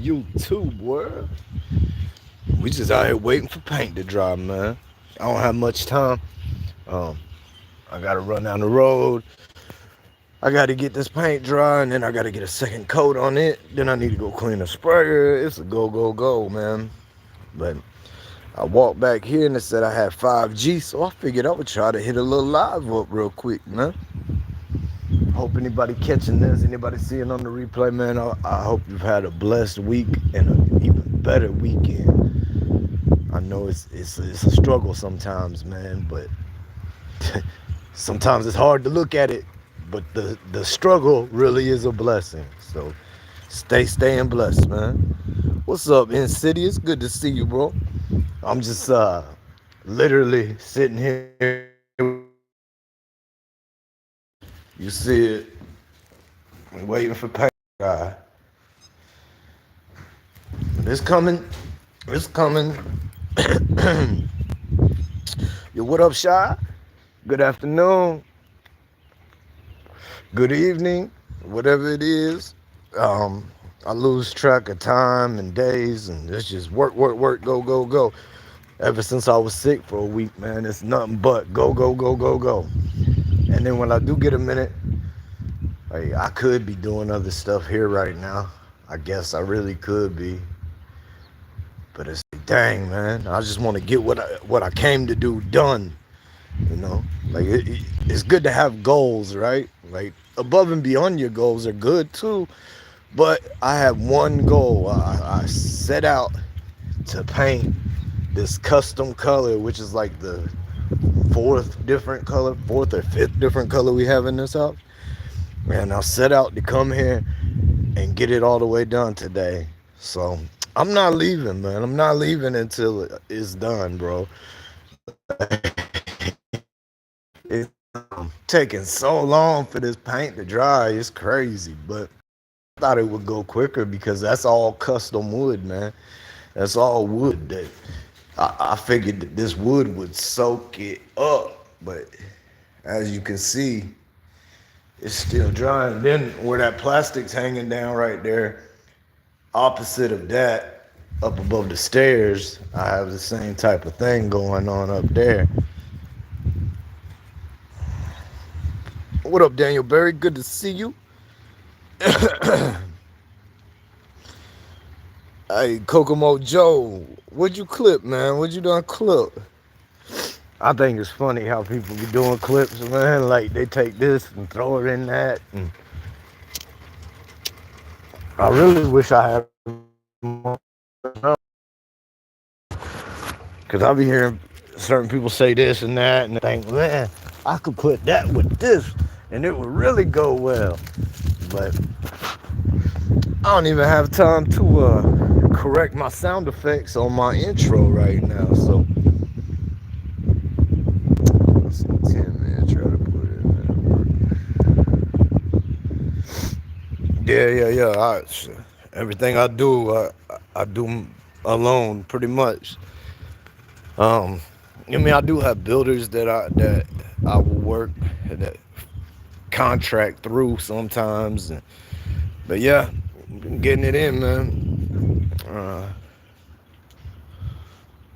YouTube world. We just out here waiting for paint to dry, man. I don't have much time. Um, I gotta run down the road. I gotta get this paint dry, and then I gotta get a second coat on it. Then I need to go clean the sprayer. It's a go, go, go, man. But I walked back here and it said I had 5G, so I figured I would try to hit a little live up real quick, man. Hope anybody catching this, anybody seeing on the replay, man. I hope you've had a blessed week and an even better weekend. I know it's a struggle sometimes, man, but sometimes it's hard to look at it. But the struggle really is a blessing. So staying blessed, man. What's up, Insidious? Good to see you, bro. I'm just literally sitting here with my paint. You see it. I'm waiting for paint guy. It's coming. It's coming. Yo, what up, Shy? Good afternoon. Good evening. Whatever it is. I lose track of time and days, and it's just work, work, work, go, go, go. Ever since I was sick for a week, man, it's nothing but go, go, go, go, go. And then when I do get a minute, like, I could be doing other stuff here right now. I guess I really could be. But it's like, dang, man, I just want to get what I came to do done. You know, like it's good to have goals, right? Like above and beyond your goals are good too. But I have one goal. I set out to paint this custom color, which is like the fourth or fifth different color we have in this house. And I set out to come here and get it all the way done today. So I'm not leaving, man. I'm not leaving until it's done, bro. It's taking so long for this paint to dry. It's crazy, but I thought it would go quicker because that's all custom wood, man. That's all wood that I figured that this wood would soak it up, but as you can see, it's still drying. Then where that plastic's hanging down right there, opposite of that, up above the stairs, I have the same type of thing going on up there. What up, Daniel Berry? Good to see you. Hey, Kokomo Joe, what'd you clip, man? What'd you done clip? I think it's funny how people be doing clips, man. Like they take this and throw it in that. And I really wish I had more. Because I be hearing certain people say this and that, and think, man, I could put that with this, and it would really go well. But I don't even have time to correct my sound effects on my intro right now. So let's see, 10 minutes. Try to put it in there. Yeah. Everything I do, I do alone, pretty much. I mean, I do have builders that I will work that contract through sometimes, but yeah, getting it in, man.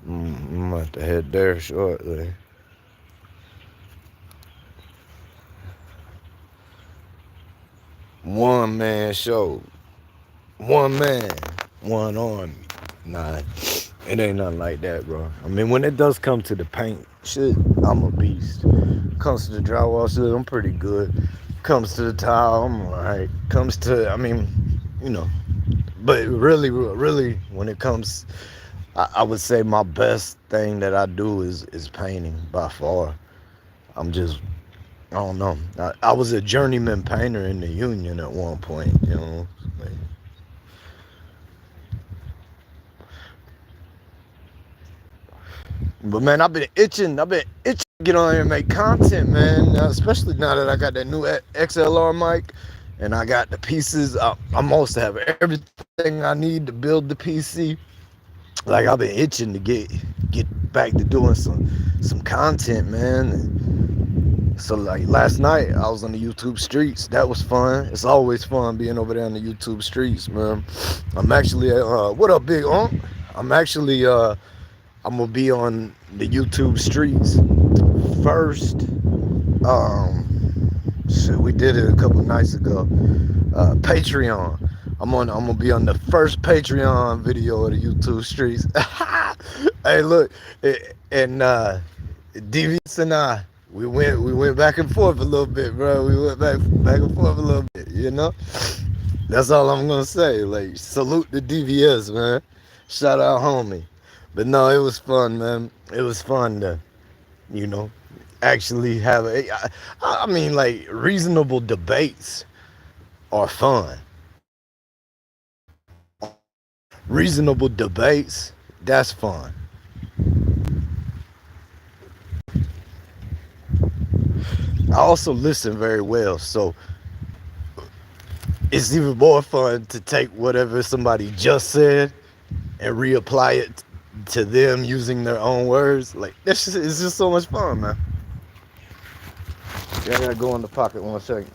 I'm about to head there shortly. One man show, one man, one army. Nah, it ain't nothing like that, bro. I mean, when it does come to the paint shit, I'm a beast. Comes to the drywall shit, I'm pretty good. Comes to the tile, I'm alright. Comes to, I mean, you know, but really, when it comes, I would say my best thing that I do is painting by far. I'm just, I don't know. I was a journeyman painter in the union at one point, you know. Like, but man, I've been itching to get on here and make content, man. Especially now that I got that new XLR mic and I got the pieces. I almost have everything I need to build the PC. Like I've been itching to get back to doing some content, man. So like last night I was on the YouTube streets. That was fun. It's always fun being over there on the YouTube streets, man. I'm actually what up, Big Onk? I'm actually I'm gonna be on the YouTube streets first. Shit, we did it a couple nights ago. Patreon. I'm gonna be on the first Patreon video of the YouTube streets. Hey, look, and Devious and I, we went back and forth a little bit, bro. We went back and forth a little bit, you know. That's all I'm gonna say. Like, salute the DVS, man. Shout out, homie. But no, it was fun, man. It was fun to, you know, actually have I mean, like, reasonable debates are fun. Reasonable debates, that's fun. I also listen very well, so it's even more fun to take whatever somebody just said and reapply it to them using their own words. Like, it's just so much fun, man. Yeah, I gotta go in the pocket 1 second.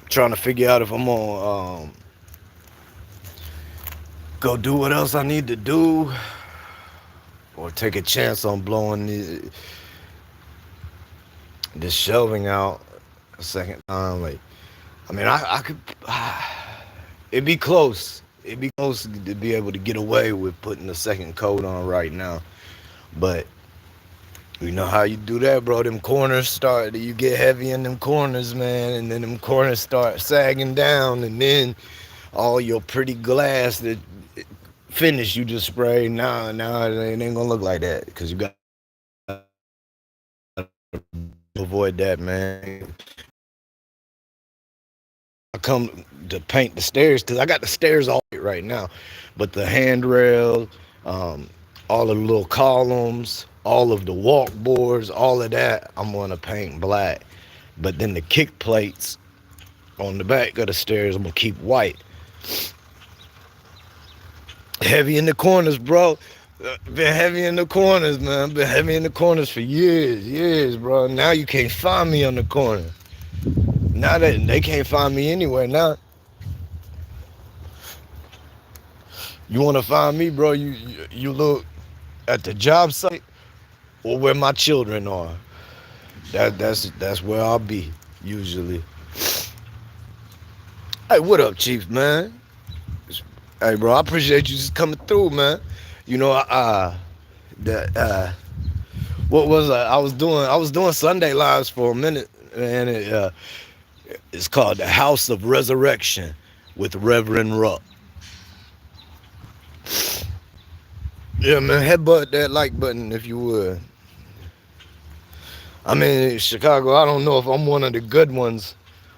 Trying to figure out if I'm gonna go do what else I need to do, or take a chance on blowing this shelving out a second time. Like, I mean, I could, it'd be close. It'd be close to be able to get away with putting the second coat on right now. But you know how you do that, bro. Them corners start, you get heavy in them corners, man. And then them corners start sagging down. And then all your pretty glass that finish you just spray. Nah, it ain't gonna look like that. Because you got to avoid that, man. I come to paint the stairs because I got the stairs all right now, but the handrail, all of the little columns, all of the walk boards, all of that, I'm gonna paint black. But then the kick plates on the back of the stairs, I'm gonna keep white. Heavy in the corners, bro. Been heavy in the corners, man. Been heavy in the corners for years, bro. Now you can't find me on the corner. Now that they can't find me anywhere now. You want to find me, bro? You look at the job site or where my children are. That's where I'll be usually. Hey, what up, Chief, man? Hey, bro, I appreciate you just coming through, man. You know, what was I was doing Sunday lives for a minute, and it's called the House of Resurrection with Reverend Rupp. Yeah, man, headbutt that like button if you would. I mean, Chicago, I don't know if I'm one of the good ones.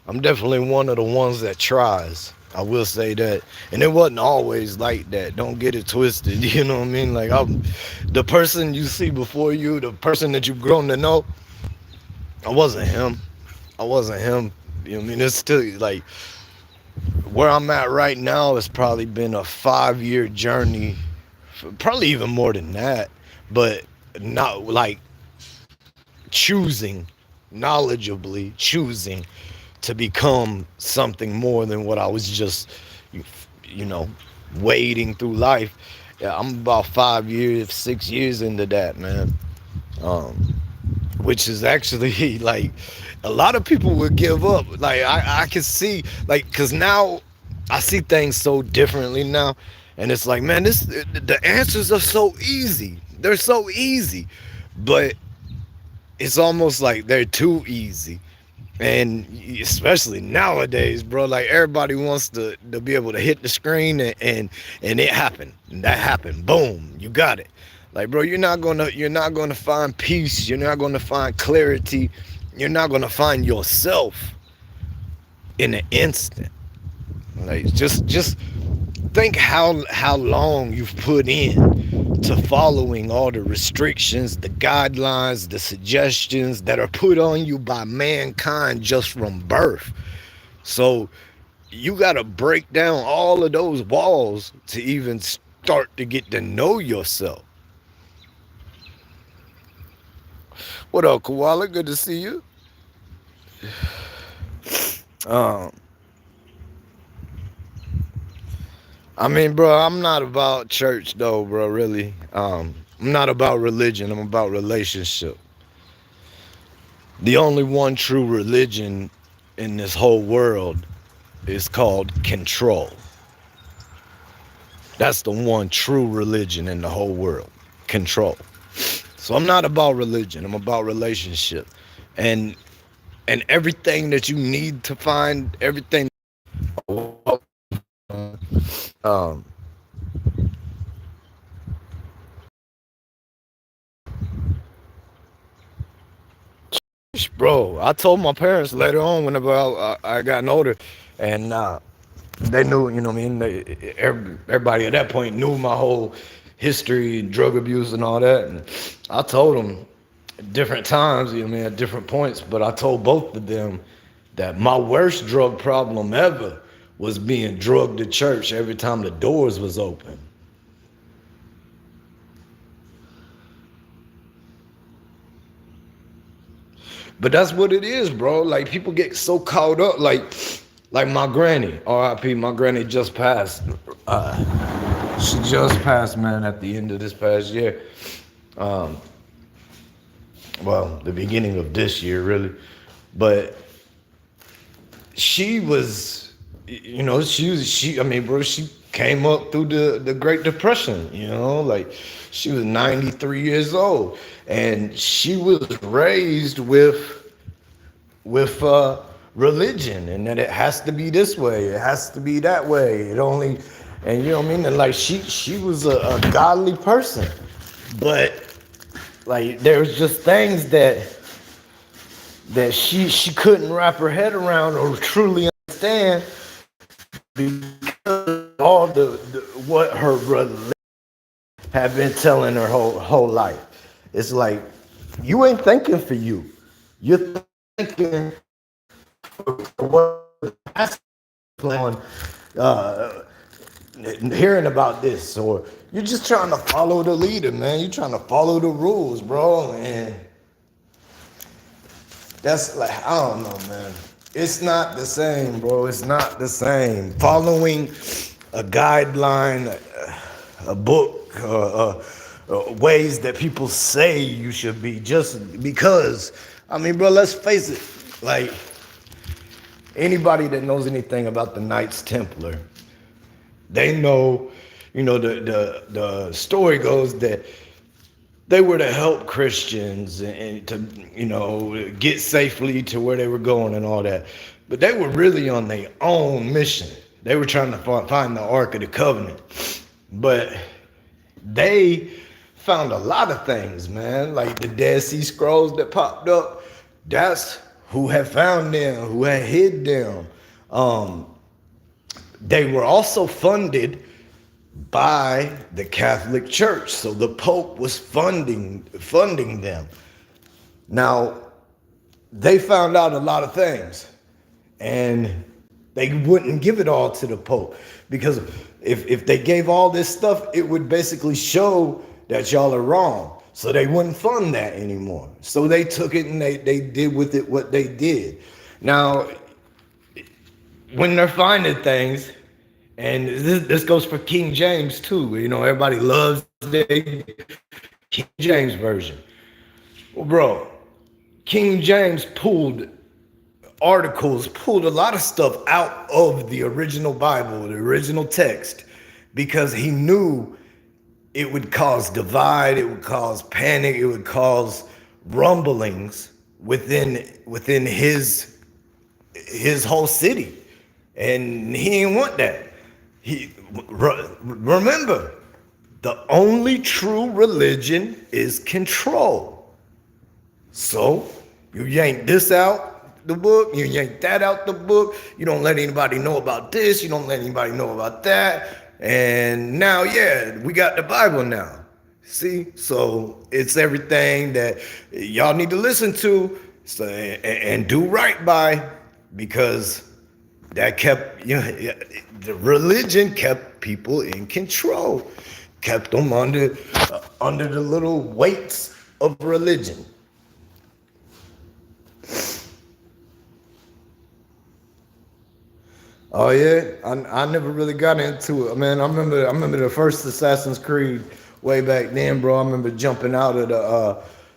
I'm definitely one of the ones that tries. I will say that. And it wasn't always like that. Don't get it twisted. You know what I mean? Like, I'm the person you see before you, the person that you've grown to know, I wasn't him. You know what I mean? It's still like where I'm at right now has probably been a 5-year journey, probably even more than that, but not like knowledgeably choosing to become something more than what I was just, you know, wading through life. Yeah, I'm about 5 years, 6 years into that, man. Which is actually like a lot of people would give up. Like I can see, like, cause now I see things so differently now, and it's like, man, the answers are so easy. They're so easy, but it's almost like they're too easy. And especially nowadays, bro, like everybody wants to be able to hit the screen and it happened. And that happened. Boom, you got it. Like, bro, you're not gonna find peace. You're not gonna find clarity. You're not gonna find yourself in an instant. Like, just think how long you've put in to following all the restrictions, the guidelines, the suggestions that are put on you by mankind just from birth. So you got to break down all of those walls to even start to get to know yourself. What up, Koala? Good to see you. Um, I mean, bro, I'm not about church though, bro. Really, I'm not about religion. I'm about relationship. The only one true religion in this whole world is called control. That's the one true religion in the whole world. Control. So I'm not about religion. I'm about relationship. And everything that you need to find, everything um bro, I told my parents later on whenever I got older, and they knew, you know what I mean? Everybody at that point knew my whole history, drug abuse and all that. And I told them different times, you know what I mean, at different points, but I told both of them that my worst drug problem ever was being drugged to church every time the doors was open. But that's what it is, bro. Like people get so caught up, like my granny, R.I.P. My granny just passed. She just passed, man, at the end of this past year. Um, well, the beginning of this year, really. But she was, you know, I mean, bro, she came up through the Great Depression, you know, like she was 93 years old, and she was raised with religion, and that it has to be this way, it has to be that way, it only, and you know what I mean, and like she was a godly person, but like there was just things that she couldn't wrap her head around or truly understand because all the what her religion had been telling her whole life. It's like you ain't thinking for you. You're thinking for what the pastor on uh hearing about this, or you're just trying to follow the leader, man. You're trying to follow the rules, bro. And that's like, I don't know, man. It's not the same, bro. It's not the same. Following a guideline, a book, ways that people say you should be, just because. I mean, bro, let's face it. Like, anybody that knows anything about the Knights Templar, they know, you know, the story goes that they were to help Christians and to, you know, get safely to where they were going and all that. But they were really on their own mission. They were trying to find the Ark of the Covenant. But they found a lot of things, man. Like the Dead Sea Scrolls that popped up. That's who had found them, who had hid them. They were also funded by the Catholic Church. So the Pope was funding them. Now, they found out a lot of things, and they wouldn't give it all to the Pope, because if they gave all this stuff, it would basically show that y'all are wrong. So they wouldn't fund that anymore. So they took it and they did with it what they did. Now, when they're finding things, and this goes for King James too. You know, everybody loves the King James version. Well, bro, King James pulled a lot of stuff out of the original Bible, the original text, because he knew it would cause divide, it would cause panic, it would cause rumblings within his whole city, and he didn't want that. Remember, the only true religion is control. So you yank this out the book, you yank that out the book, you don't let anybody know about this, you don't let anybody know about that. And now, yeah, we got the Bible now. See? So it's everything that y'all need to listen to, so, and do right by, because that kept, the religion kept people in control, kept them under the little weights of religion. Oh yeah, I never really got into it, man. I remember the first Assassin's Creed way back then, bro. I remember jumping out of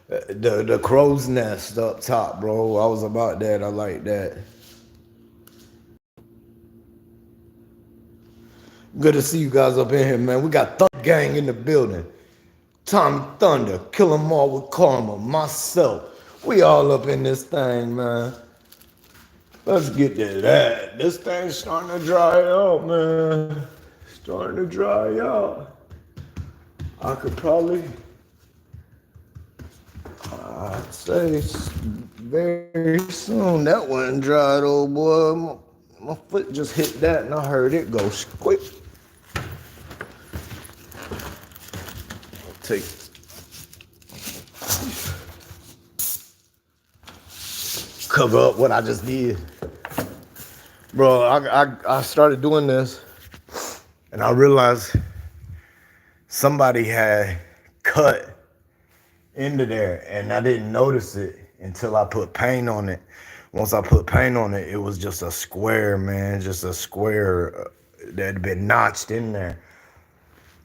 the crow's nest up top, bro. I was about that. I like that. Good to see you guys up in here, man. We got Thug Gang in the building. Tommy Thunder, Kill 'Em All with Karma, myself. We all up in this thing, man. Let's get to that. This thing's starting to dry out, man. Starting to dry out. I could probably, I'd say very soon. That one dried, old boy. My foot just hit that and I heard it go squick. Take cover up what I just did. Bro, I started doing this and I realized somebody had cut into there and I didn't notice it until I put paint on it. Once I put paint on it, it was just a square, man, just a square that had been notched in there.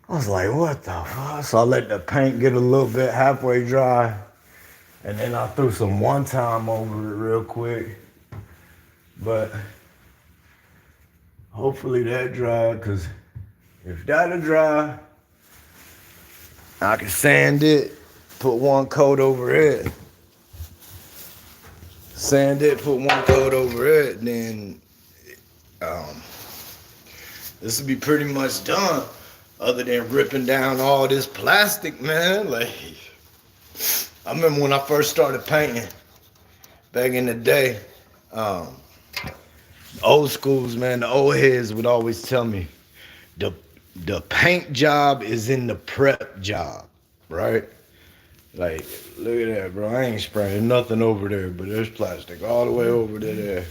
I was like, what the fuck? So I let the paint get a little bit halfway dry and then I threw some one time over it real quick. But hopefully that dried, because if that'll dry, I can sand it, put one coat over it. Sand it, put one coat over it, then this will be pretty much done. Other than ripping down all this plastic, man. Like, I remember when I first started painting back in the day, old schools, man, the old heads would always tell me the paint job is in the prep job, right? Like, look at that, bro. I ain't spraying nothing over there, but there's plastic all the way over to there.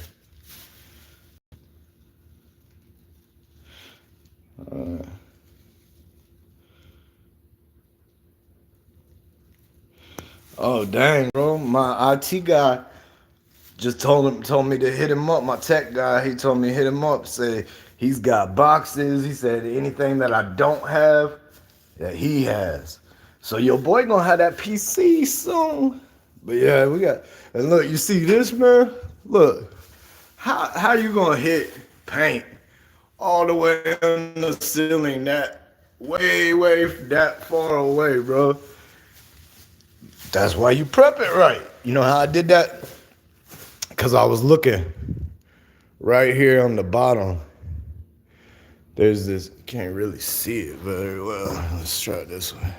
Oh dang, bro! My IT guy just told me to hit him up. My tech guy, he told me to hit him up. Say he's got boxes. He said anything that I don't have, that he has. So your boy gonna have that PC soon. But yeah, we got. And look, you see this, man? Look, how you gonna hit paint all the way on the ceiling that way that far away, bro? That's why you prep it right. You know how I did that? Because I was looking right here on the bottom. There's this, can't really see it very well. Let's try this one.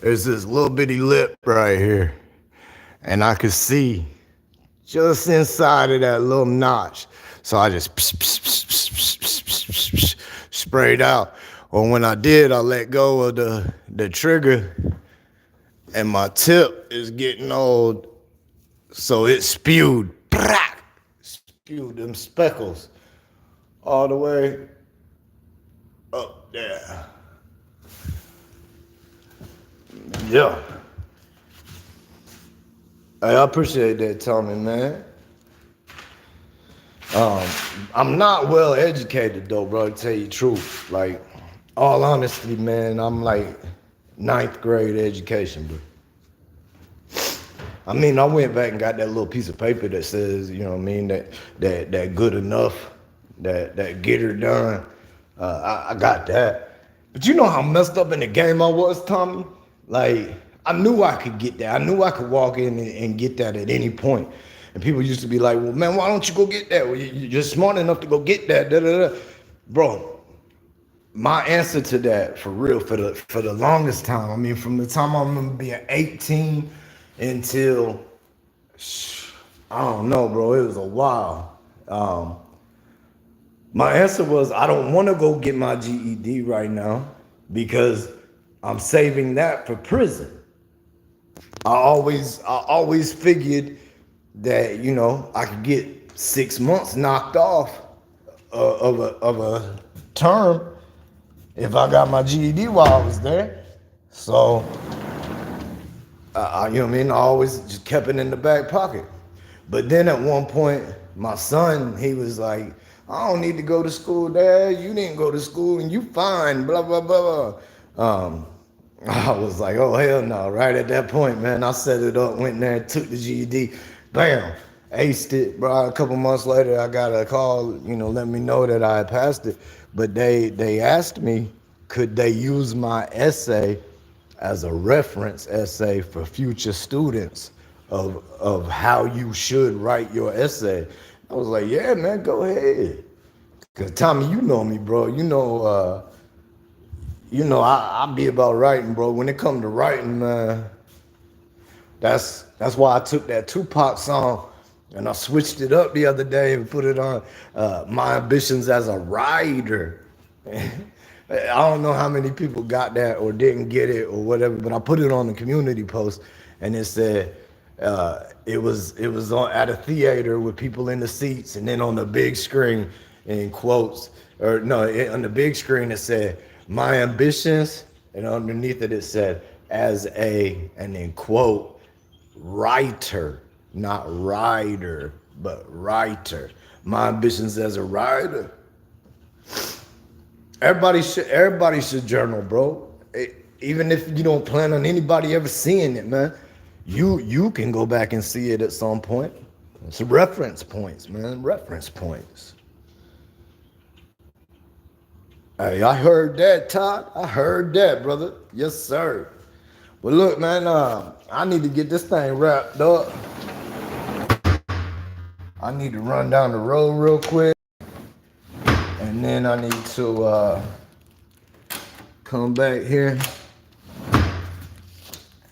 There's this little bitty lip right here. And I could see just inside of that little notch. So I just sprayed out. Or when I did, I let go of the trigger. And my tip is getting old, so it spewed them speckles all the way up there. Yeah. Hey, I appreciate that, Tommy, man. I'm not well educated though, bro, to tell you the truth. Like, all honesty, man, I'm like 9th grade education, bro. I mean, I went back and got that little piece of paper that says, you know what I mean, that good enough, that get her done. I got that. But you know how messed up in the game I was, Tommy? Like, I knew I could get that. I knew I could walk in and get that at any point. And people used to be like, well, man, why don't you go get that? Well, you're smart enough to go get that. Da, da, da. Bro, my answer to that, for real, for the longest time, I mean, from the time I remember being 18 until, I don't know, bro, it was a while. My answer was, I don't want to go get my GED right now because I'm saving that for prison. I always figured that, you know, I could get 6 months knocked off of a term if I got my GED while I was there. So, you know what I mean? I always just kept it in the back pocket. But then at one point, my son, he was like, I don't need to go to school, Dad. You didn't go to school and you fine, blah, blah, blah, blah. I was like, oh, hell no. Right at that point, man, I set it up, went in there, took the GED, bam, aced it, bro. A couple months later, I got a call, let me know that I had passed it. But they asked me, could they use my essay as a reference essay for future students of how you should write your essay. I was like, yeah, man, go ahead. Cause Tommy, you know me, bro. I be about writing, bro. When it comes to writing, man, that's why I took that Tupac song and I switched it up the other day and put it on my ambitions as a writer. I don't know how many people got that or didn't get it or whatever, but I put it on the community post and it said it was on at a theater with people in the seats, and then on the big screen in quotes, or no, on the big screen it said my ambitions, and underneath it said as a, and then quote, writer, not rider, but writer. My ambitions as a writer. Everybody should journal, bro. Even if you don't plan on anybody ever seeing it, man, you can go back and see it at some point. It's reference points, man. Reference points. Hey, I heard that, Todd. I heard that, brother. Yes, sir. But look, man, I need to get this thing wrapped up. I need to run down the road real quick. And then I need to come back here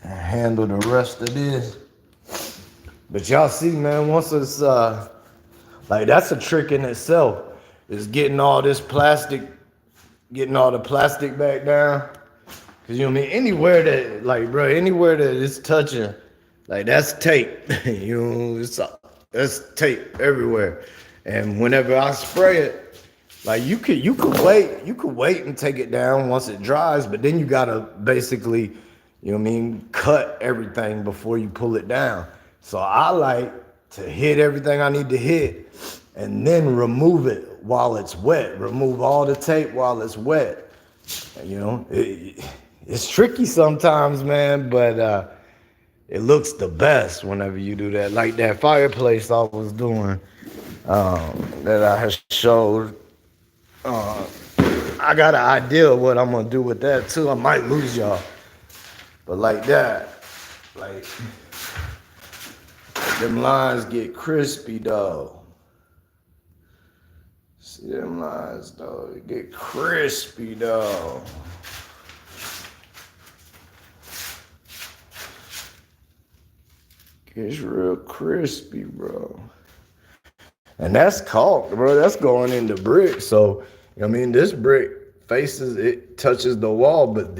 and handle the rest of this. But y'all see, man, once it's like that's a trick in itself, is getting all the plastic back down. Cause you know what I mean? Anywhere that it's touching, like that's tape. That's tape everywhere. And whenever I spray it, like you could wait and take it down once it dries, but then you gotta basically, cut everything before you pull it down. So I like to hit everything I need to hit and then remove it while it's wet. Remove all the tape while it's wet. It's tricky sometimes, man, but it looks the best whenever you do that. Like that fireplace I was doing that I had showed. I got an idea of what I'm gonna do with that too. I might lose y'all, but like that, like them lines get crispy though. See them lines though, they get crispy though. Gets real crispy, bro. And that's caulk, bro. That's going into brick. So, this brick faces, it touches the wall, but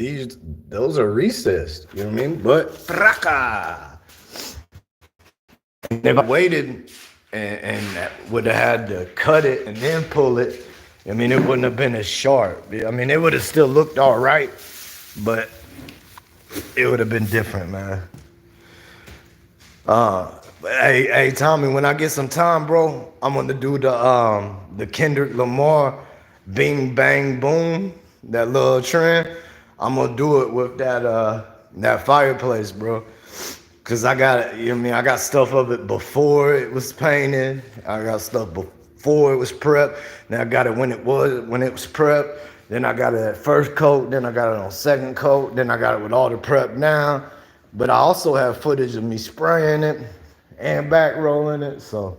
those are recessed. You know what I mean? But, fraka. If I waited and would have had to cut it and then pull it, it wouldn't have been as sharp. It would have still looked all right, but it would have been different, man. Hey, Tommy, when I get some time, bro, I'm gonna do the Kendrick Lamar Bing Bang Boom, that little trend. I'm gonna do it with that fireplace, bro. Cause I got I got stuff of it before it was painted. I got stuff before it was prepped. Then I got it when it was prepped. Then I got it at first coat. Then I got it on second coat. Then I got it with all the prep now. But I also have footage of me spraying it and back rolling it. So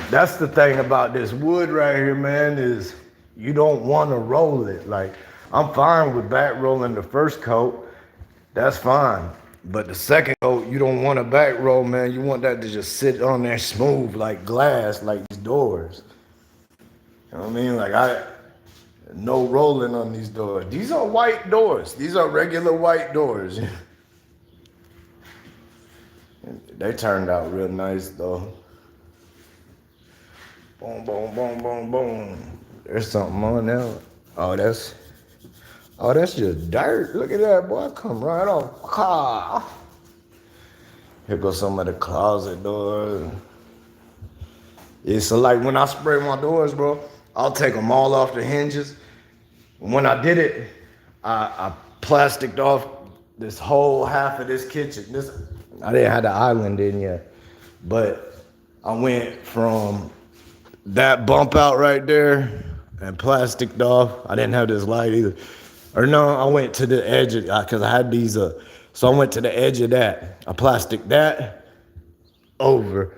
that's the thing about this wood right here, man, is you don't want to roll it. Like, I'm fine with back rolling the first coat. That's fine. But the second coat, you don't want to back roll, man. You want that to just sit on there smooth like glass, like these doors. You know what I mean? Like, no rolling on these doors. These are white doors. These are regular white doors. They turned out real nice, though. Boom, boom, boom, boom, boom. There's something on there. Oh, that's that's just dirt. Look at that, boy. Come right off. Ah. Here goes some of the closet doors. Yeah, so like when I spray my doors, bro, I'll take them all off the hinges. When I did it, I plasticed off this whole half of this kitchen. This I didn't have the island in yet, but I went from that bump out right there and plasticed off. I didn't have this light either. Or no, I went to the edge of because I had these. So I went to the edge of that. I plasticed that over,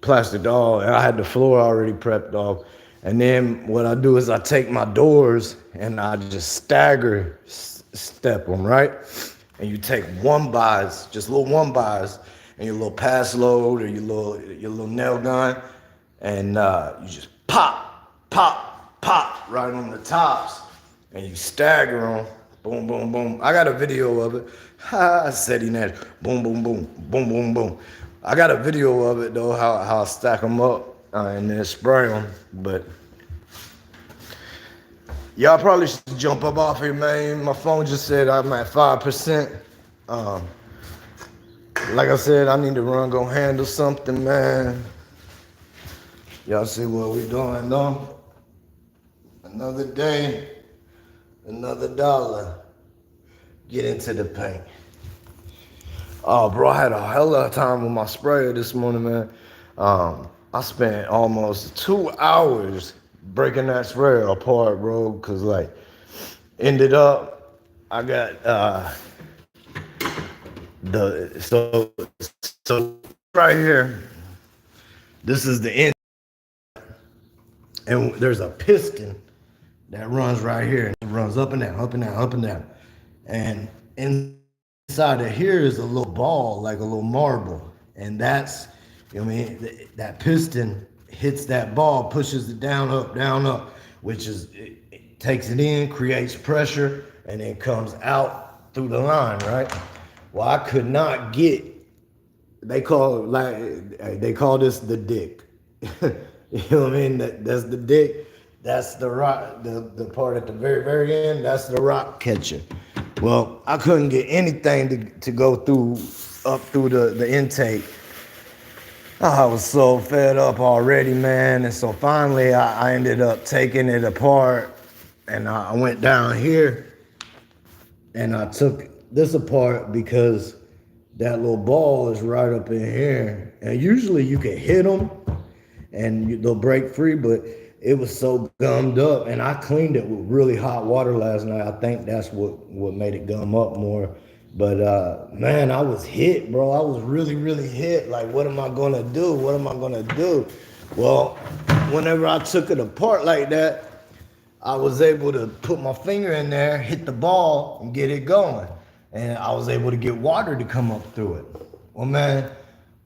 plastic all, and I had the floor already prepped off. And then what I do is I take my doors and I just step them, right? And you take one buys, just little one buys, and your little pass load or your little nail gun, and you just pop, pop, pop right on the tops, and you stagger them. Boom, boom, boom. I got a video of it. I said he had boom, boom, boom, boom, boom, boom. I got a video of it though, how I stack them up and then spray them. But y'all probably should jump up off here, man. My phone just said I'm at 5%. Like I said, I need to go handle something, man. Y'all see what we doing though? Another day, another dollar. Get into the paint. Oh, bro, I had a hell of a time with my sprayer this morning, man. I spent almost 2 hours breaking that sprayer apart, bro, because, like, ended up, I got so right here, this is the end, and there's a piston that runs right here. It runs up and down, up and down, up and down. And inside of here is a little ball, like a little marble. And that's, you know what I mean? That piston hits that ball, pushes it down, up, which is, it takes it in, creates pressure, and then comes out through the line, right? Well, I could not get, they call this the dick. You know what I mean? That's the dick. That's the rock, the part at the very, very end, that's the rock catcher. Well, I couldn't get anything to go up through the intake. I was so fed up already, man. And so finally I ended up taking it apart, and I went down here and I took this apart because that little ball is right up in here. And usually you can hit them and they'll break free, but it was so gummed up, and I cleaned it with really hot water last night. I think that's what made it gum up more. But man, I was hit, bro. I was really, really hit. Like, what am I gonna do? What am I gonna do? Well, whenever I took it apart like that, I was able to put my finger in there, hit the ball, and get it going. And I was able to get water to come up through it. Well, man,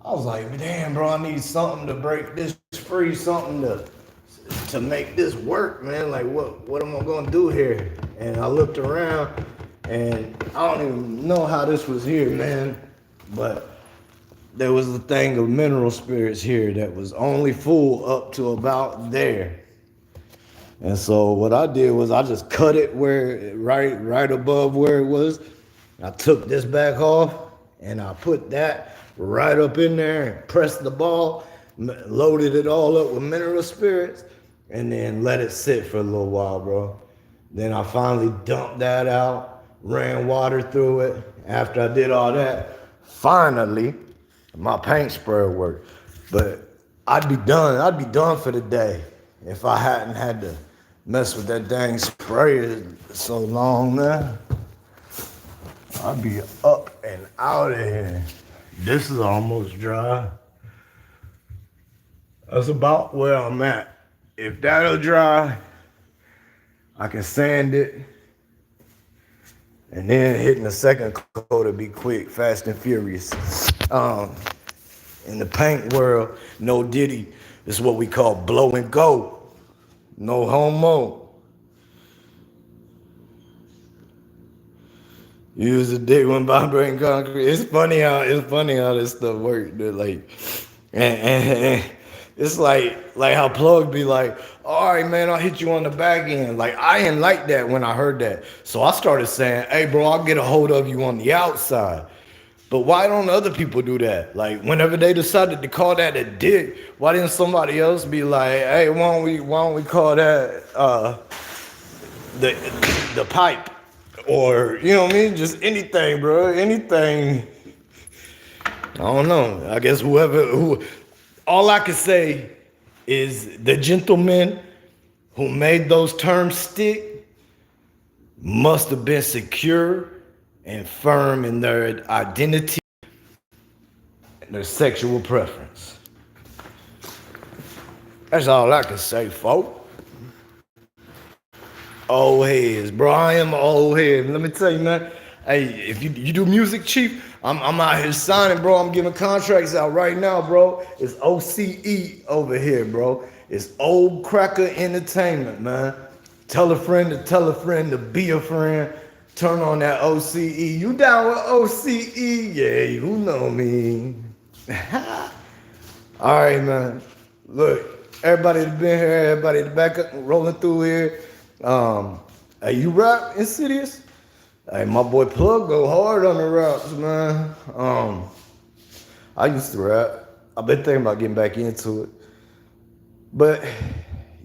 I was like, damn, bro, I need something to break this free, something to make this work, man. Like, what am I gonna do here? And I looked around, and I don't even know how this was here, man. But there was a thing of mineral spirits here that was only full up to about there. And so what I did was I just cut it right above where it was. I took this back off, and I put that right up in there and pressed the ball, loaded it all up with mineral spirits, and then let it sit for a little while, bro. Then I finally dumped that out, ran water through it. After I did all that, finally, my paint sprayer worked. But I'd be done for the day if I hadn't had to mess with that dang sprayer so long, man. I'd be up and out of here. This is almost dry. That's about where I'm at. If that'll dry, I can sand it, and then hitting the second coat to be quick, fast and furious. In the paint world, no diddy is what we call blow and go. No homo. Use a dick when vibrating concrete. It's funny how this stuff works. Like, and It's like how Plug be like, all right, man, I'll hit you on the back end. Like I didn't like that when I heard that. So I started saying, hey bro, I'll get a hold of you on the outside. But why don't other people do that? Like whenever they decided to call that a dick, why didn't somebody else be like, hey, why don't we call that the the pipe? Or you know what I mean? Just anything, bro. Anything. I don't know. I guess who all I can say is the gentlemen who made those terms stick must have been secure and firm in their identity and their sexual preference. That's all I can say, folks. Old heads, bro. I am an old head. Let me tell you, man. Hey, if you do music, Chief, I'm out here signing, bro. I'm giving contracts out right now, bro. It's OCE over here, bro. It's Old Cracker Entertainment, man. Tell a friend to be a friend. Turn on that OCE. You down with OCE? Yeah, you know me. All right, man. Look, everybody that been here, everybody that back up, rolling through here. Hey, you rap Insidious? Hey, my boy Plug go hard on the raps, man. I used to rap. I've been thinking about getting back into it. But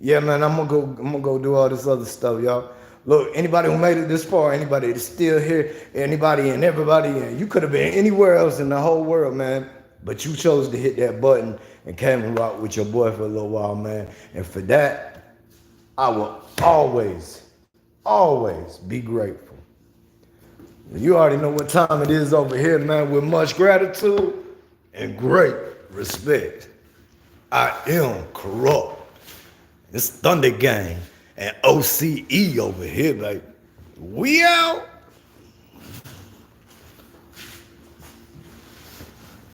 yeah, man, I'm gonna go do all this other stuff, y'all. Look, anybody who made it this far, anybody that's still here, anybody and everybody, and you could have been anywhere else in the whole world, man. But you chose to hit that button and came and rock with your boy for a little while, man. And for that, I will always be grateful. You already know what time it is over here, man. With much gratitude and great respect, I am Kurupt. It's Thunder Gang and OCE over here, baby. We out.